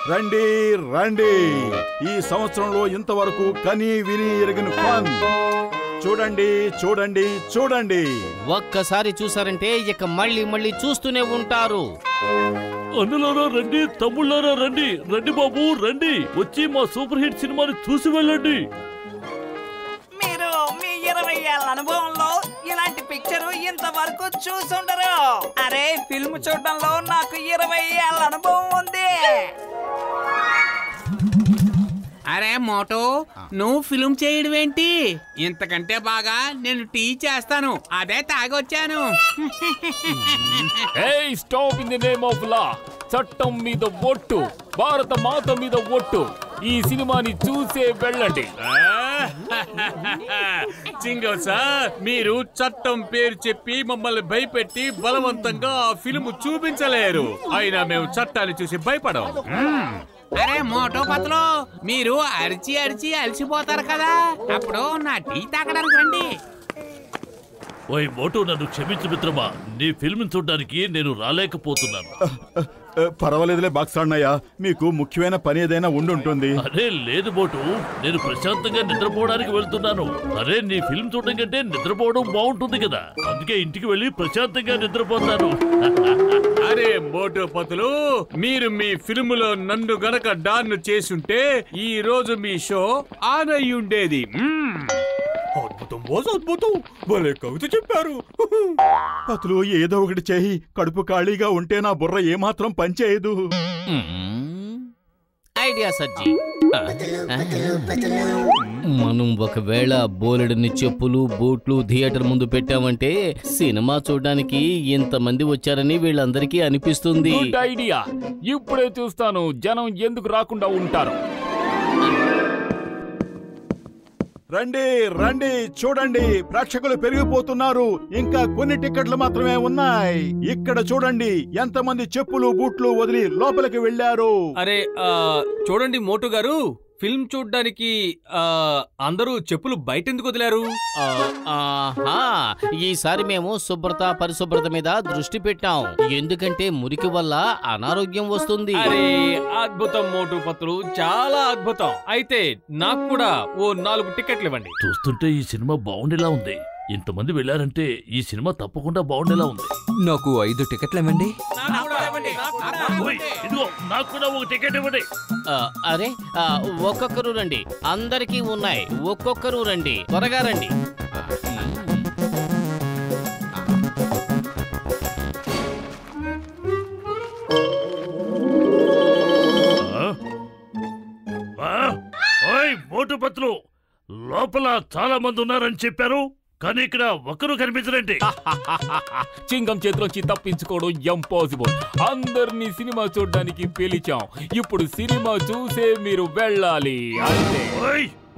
రండి రండి, ఈ సంవత్సరంలో ఇంతవరకు కని విని ఎరగని ఫన్ చూడండి చూడండి చూడండి. ఒక్కసారి చూసారంటే ఇక మళ్ళీ మళ్ళీ చూస్తూనే ఉంటారు. అన్నలారా రండి, తమ్ముళ్ళారా రండి, రండి బాబు రండి, వచ్చి మా సూపర్ హిట్ సినిమాని చూసి వెళ్ళండి. మీరు మీ 20 ఏళ్ల అనుభవంలో ఇలాంటి పిక్చర్ ఇంతవరకు చూసుండరు. అరే ఫిల్మ్ చూడడంలో నాకు 20 ఏళ్ల అనుభవం ఉంది. అరే మోటో, నువ్వు ఫిల్మ్ చేయడం ఏంటి? ఇంతకంటే బాగా నేను టీ చేస్తాను, అదే తాగొచ్చాను. Stop in the name of law. చట్టం మీద ఒట్టు, భారత మాత మీద ఒట్టు. ఈ సినిమాని చూసే వెళ్ళండి. చింగం సార్, మీరు చట్టం పేరు చెప్పి మమ్మల్ని భయపెట్టి బలవంతంగా ఆ ఫిల్మ్ చూపించలేరు. అయినా మేము చట్టాన్ని చూసి భయపడం. అరే మోటో పత్లో, మీరు అరిచి అరిచి అలసిపోతారు కదా, అప్పుడు నా టీ తాగడానికి రండి. ఓయ్ మోటో, నన్ను క్షమించు మిత్రమా, నీ ఫిల్మ్ చూడడానికి నేను రాలేకపోతున్నాను. పర్వాలేదులే బాక్స్ అన్నయ్య, మీకు ముఖ్యమైన పని ఏదైనా ఉండుంటుంది. అరే లేదు మోటు, నేను ప్రశాంతంగా నిద్రపోవడానికి వెళ్తున్నాను. అరే నీ ఫిల్మ్ చూడడం కంటే నిద్రపోవడం బాగుంటుంది కదా, అందుకే ఇంటికి వెళ్ళి ప్రశాంతంగా నిద్రపోతాను. అరే మోటో పతులు, మీరు మీ ఫిల్మ్ లో నన్ను గనక డాన్ చేసుంటే ఈ రోజు మీ షో ఆన్ అయి ఉండేది. అద్భుతం బాస్, అద్భుతం, భలే కవిత చెప్పారు. పతులు ఏదో ఒకటి చేయి, కడుపు ఖాళీగా ఉంటే నా బుర్ర ఏమాత్రం పనిచేయదు. ఐడియా సజ్జి. మనం ఒకవేళ బోలెడని చెప్పులు బూట్లు థియేటర్ ముందు పెట్టామంటే సినిమా చూడడానికి ఇంతమంది వచ్చారని వీళ్ళందరికీ అనిపిస్తుంది. గుడ్ ఐడియా, ఇప్పుడే చూస్తాను జనం ఎందుకు రాకుండా ఉంటారు. రండి రండి చూడండి, ప్రేక్షకులు పెరిగిపోతున్నారు. ఇంకా కొన్ని టికెట్లు మాత్రమే ఉన్నాయి. ఇక్కడ చూడండి ఎంతమంది చెప్పులు బూట్లు వదిలి లోపలికి వెళ్ళారు. అరే చూడండి మోటు గారు, ఫిల్మ్ చూడ్డానికి అందరూ చెప్పులు బయటెందుకు వదిలారు? ఈసారి మేము శుభ్రత పరిశుభ్రత మీద దృష్టి పెట్టాం, ఎందుకంటే మురికి వల్ల అనారోగ్యం వస్తుంది. అరే అద్భుతం మోటు పత్రులు, చాలా అద్భుతం. అయితే నాకు కూడా ఓ 4 టికెట్లు ఇవ్వండి. చూస్తుంటే ఈ సినిమా బాగుండేలా ఉంది. ఇంతమంది వెళ్ళారంటే ఈ సినిమా తప్పకుండా బాగుండేలా ఉంది. నాకు 5 టికెట్లు ఇవ్వండి. నాకు కూడా ఒక టికెట్ ఇవ్వండి. అరే ఒక్కొక్కరు రండి, అందరికీ ఉన్నాయి, ఒక్కొక్కరు రండి, త్వరగా రండి. మోటు పత్రులు, లోపల చాలా మంది ఉన్నారని చెప్పారు, కానీ ఇక్కడ ఒక్కరు కనిపించరండి. చింగం చేతిలోంచి తప్పించుకోవడం ఇంపాసిబుల్. అందరినీ సినిమా చూడడానికి పిలిచాం, ఇప్పుడు సినిమా చూసే మీరు వెళ్ళాలి అంతే.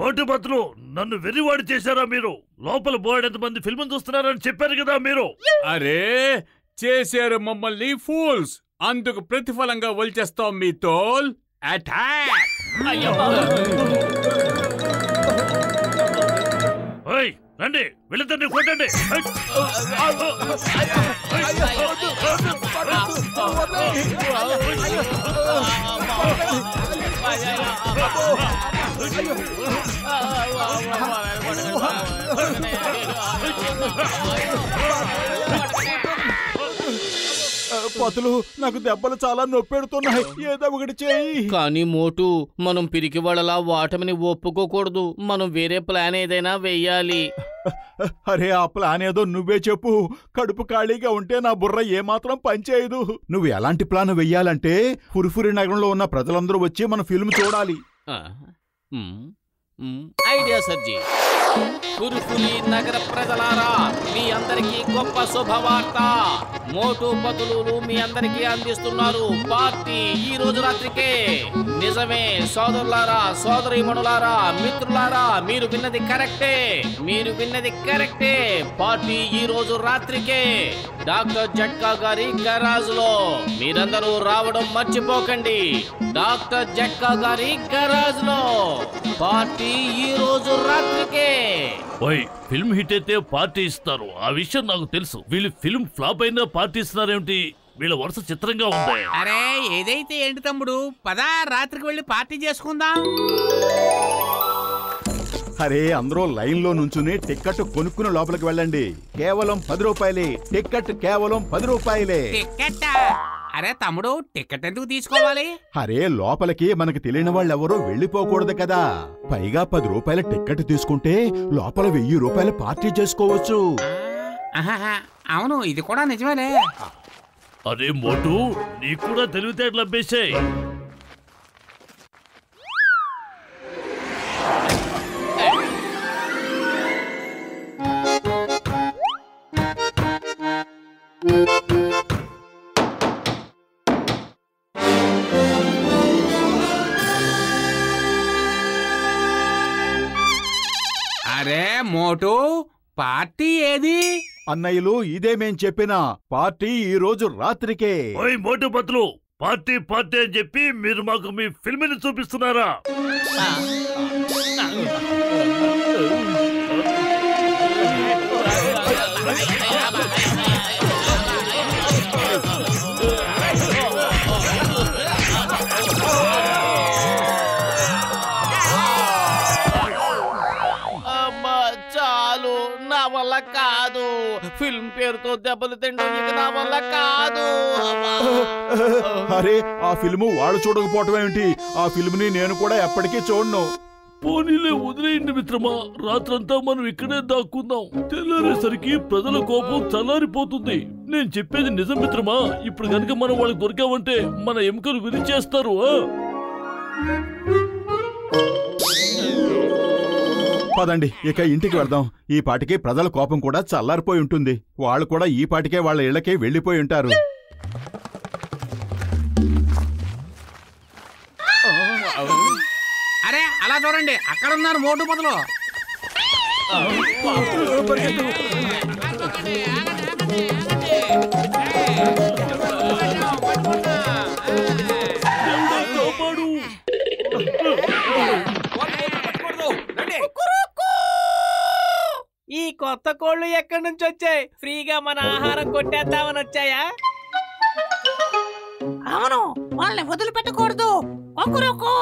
మోటు పత్రులు, నన్ను వెర్రివాడు చేశారా మీరు? లోపల బోర్డు మంది ఫిల్మ్ చూస్తున్నారని చెప్పారు కదా మీరు. అరే చేశారు మమ్మల్ని ఫూల్స్, అందుకు ప్రతిఫలంగా వల్చేస్తాం మీ తోల్. అటాక్! రండి, వెళ్ళిద్దండి, కొట్టండి. పతులు, నాకు దెబ్బలు చాలా నొప్పెడుతున్నాయి, ఏదో ఒకటి చేయి. కానీ మోటు, మనం పిరికి వాళ్ళలా వాటమిని ఒప్పుకోకూడదు. మనం వేరే ప్లాన్ ఏదైనా వెయ్యాలి. అరే ఆ ప్లాన్ ఏదో నువ్వే చెప్పు. కడుపు ఖాళీగా ఉంటే నా బుర్ర ఏమాత్రం పనిచేయదు. నువ్వు ఎలాంటి ప్లాన్ వెయ్యాలంటే, ఫుర్ఫురి నగరంలో ఉన్న ప్రజలందరూ వచ్చి మన ఫిల్మ్ చూడాలి. ఐడియా సర్జీ. కురుకులి నగర ప్రజలారా, మీ అందరికీ గొప్ప శుభవార్త. మోటు పతులు మీ అందరికీ అందిస్తున్నారు పార్టీ ఈ రోజు రాత్రికే. నిజమే సోదరులారా, సోదరీమణులారా, మిత్రులారా, మీరు విన్నది కరెక్టే. పార్టీ ఈ రోజు రాత్రికే డాక్టర్ జట్కా గారి గరాజ్ లో. మీరందరూ రావడం మర్చిపోకండి. డాక్టర్ జట్కా గారి గరాజ్ లో పార్టీ ఈ రోజు రాత్రికే. ఓయ్, ఫిల్మ్ హిట్ అయితే పార్టీ ఇస్తారు, ఆ విషయం నాకు తెలుసు. వీళ్ళు ఫిల్మ్ ఫ్లాప్ అయినా పార్టీ ఇస్తున్నారేమిటి? వీళ్ళ వరుస చిత్రంగా ఉంది. అరే ఏదైతే ఏంటి తమ్ముడు, పదా రాత్రికి వెళ్ళి పార్టీ చేసుకుందాం. అరే అందరూ లైన్ లో నుంచుని టికెట్ కొనుక్కుని లోపలికి వెళ్ళండి. కేవలం 10 రూపాయలే టికెట్, కేవలం 10 రూపాయలే. టికెట్? అరే తమ్ముడు, టికెట్ ఎందుకు తీసుకోవాలి? అరే లోపలికి మనకు తెలియని వాళ్ళెవరూ వెళ్ళిపోకూడదు కదా. పైగా 10 రూపాయల టికెట్ తీసుకుంటే లోపల 1000 రూపాయల పార్టీ చేసుకోవచ్చు. అవును, ఇది కూడా నిజమేలే. అరే మోటు, నీకు కూడా తెలివితేటలు అబ్బేశాయి. అరే మోటు, పార్టీ ఏది? అన్నయ్యలు, ఇదే మేం చెప్పిన పార్టీ ఈ రోజు రాత్రికే. ఓయ్ మోటు పత్రులు, పార్టీ అని చెప్పి మీరు మాకు మీ ఫిల్మ్ ని చూపిస్తున్నారా? చాలు, నా వల్ల కాదు. ఫిల్మ్ పేరుతో దెబ్బలు తింటాం, ఇక నా వల్ల కాదు. అరే ఆ ఫిల్ము వాళ్ళు చూడకపోవటం ఏమిటి? ఆ ఫిల్మ్ ని నేను కూడా ఎప్పటికీ చూడను. పోనీలే, వదిలేయండి మిత్రమా. రాత్రంతా మనం ఇక్కడే దాక్కుందాం. తెల్లారేసరికి ప్రజల కోపం చల్లారిపోతుంది. నేను చెప్పేది నిజం మిత్రమా. ఇప్పుడు కనుక మనం వాళ్ళకి దొరికామంటే మన ఎముకలు విరిచేస్తారు. పదండి ఇక ఇంటికి వెళ్దాం. ఈ పాటికి ప్రజల కోపం కూడా చల్లారిపోయి ఉంటుంది. వాళ్ళు కూడా ఈ పాటికే వాళ్ళ ఇళ్లకే వెళ్లిపోయి ఉంటారు. అరే అలా చూడండి, అక్కడ ఉన్నారు మోటు పతులు. ఈ కొత్త కోళ్లు ఎక్కడి నుంచి వచ్చాయి? ఫ్రీగా మన ఆహారం కొట్టేద్దామని వచ్చాయా? అవును, వాళ్ళని వదిలిపెట్టకూడదు. కొక్కురుకు,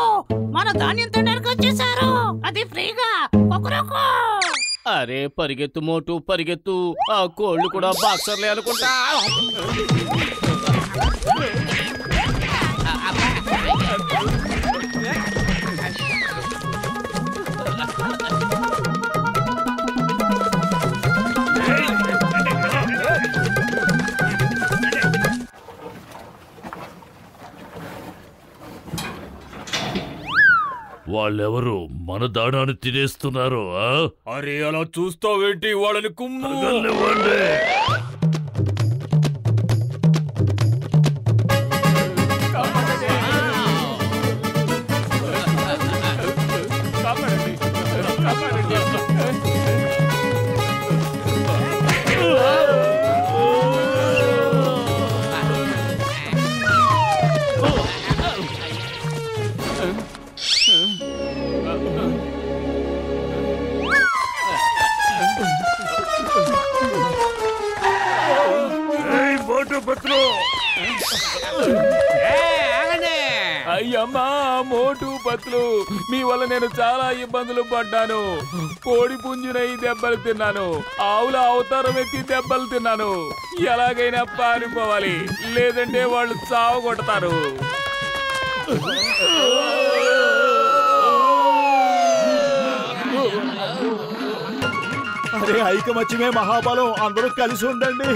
మన ధాన్యం తినడానికి వచ్చేసారు. అది ఫ్రీగా. కొక్కురుకు. అరే పరిగెత్తు మోటు, పరిగెత్తు. ఆ కోళ్లు కూడా బాక్సర్లే అనుకుంటా. వాళ్ళెవరు మన దాడాన్ని తినేస్తున్నారు? అరే అలా చూస్తావేంటి? వాళ్ళని కుమ్ము. అయ్యమ్మా మోటు పత్లు, మీ వల్ల నేను చాలా ఇబ్బందులు పడ్డాను. కోడి పుంజునై దెబ్బలు తిన్నాను, ఆవుల అవతారం ఎత్తి దెబ్బలు తిన్నాను. ఎలాగైనా పారిపోవాలి, లేదంటే వాళ్ళు చావు కొడతారు. అరే ఐకమత్యమే మహాబలం. అందరూ కలిసి ఉండండి.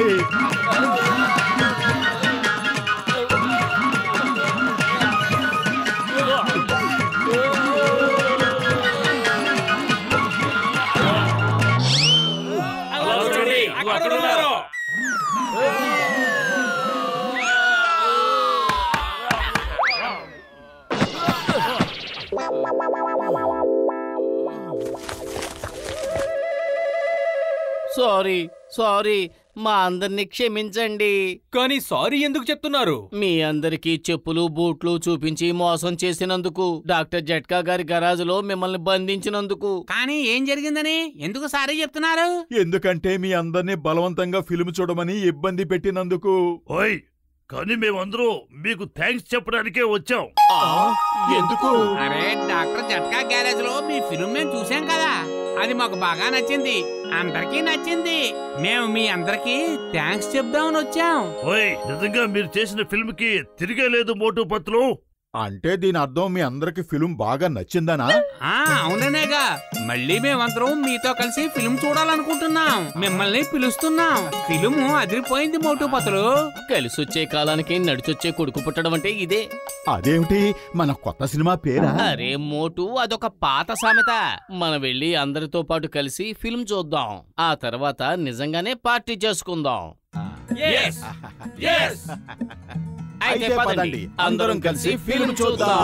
సారీ సారీ మా అందరినీ క్షమించండి. కానీ సారీ ఎందుకు చెప్తున్నారు? మీ అందరికీ చెప్పులు బూట్లు చూపించి మోసం చేసినందుకు, డాక్టర్ జట్కా గారి గరాజులో మిమ్మల్ని బంధించినందుకు. కానీ ఏం జరిగిందని ఎందుకు సారీ చెప్తున్నారు? ఎందుకంటే మీ అందరినీ బలవంతంగా ఫిల్మ్ చూడమని ఇబ్బంది పెట్టినందుకు. ఓయ్ కానీ మేమందరూ మీకు థ్యాంక్స్ చెప్పడానికే వచ్చాం. ఎందుకు? అరే డాక్టర్ జట్కా గ్యారేజ్ లో మీ ఫిల్మ్ మేము చూసాం కదా, అది మాకు బాగా నచ్చింది, అందరికీ నచ్చింది. మేము మీ అందరికి థ్యాంక్స్ చెప్దామని వచ్చాం. ఓయ్ నిజంగా మీరు చేసిన ఫిల్మ్ కి తిరిగే లేదు మోటు పత్లు. అంటే దీని అర్థం మీ అందరికి ఫిల్మ్ బాగా నచ్చిందనా? అవుననేగా, మళ్ళీ మేమందరం మీతో కలిసి ఫిల్మ్ చూడాలనుకుంటున్నాం. మిమ్మల్ని పిలుస్తున్నాం. ఫిల్మ్ అదిరిపోయింది మోటు పతులు. కలిసొచ్చే కాలానికి నడిచొచ్చే కొడుకు పుట్టడం అంటే ఇదే. అదేమిటి మన కొత్త సినిమా పేరా? అరే మోటు, అదొక పాత సామెత. మనం వెళ్ళి అందరితో పాటు కలిసి ఫిల్మ్ చూద్దాం, ఆ తర్వాత నిజంగానే పార్టీ చేసుకుందాం. అయితే పదండి అందరం కలిసి ఫిల్మ్ చూద్దాం.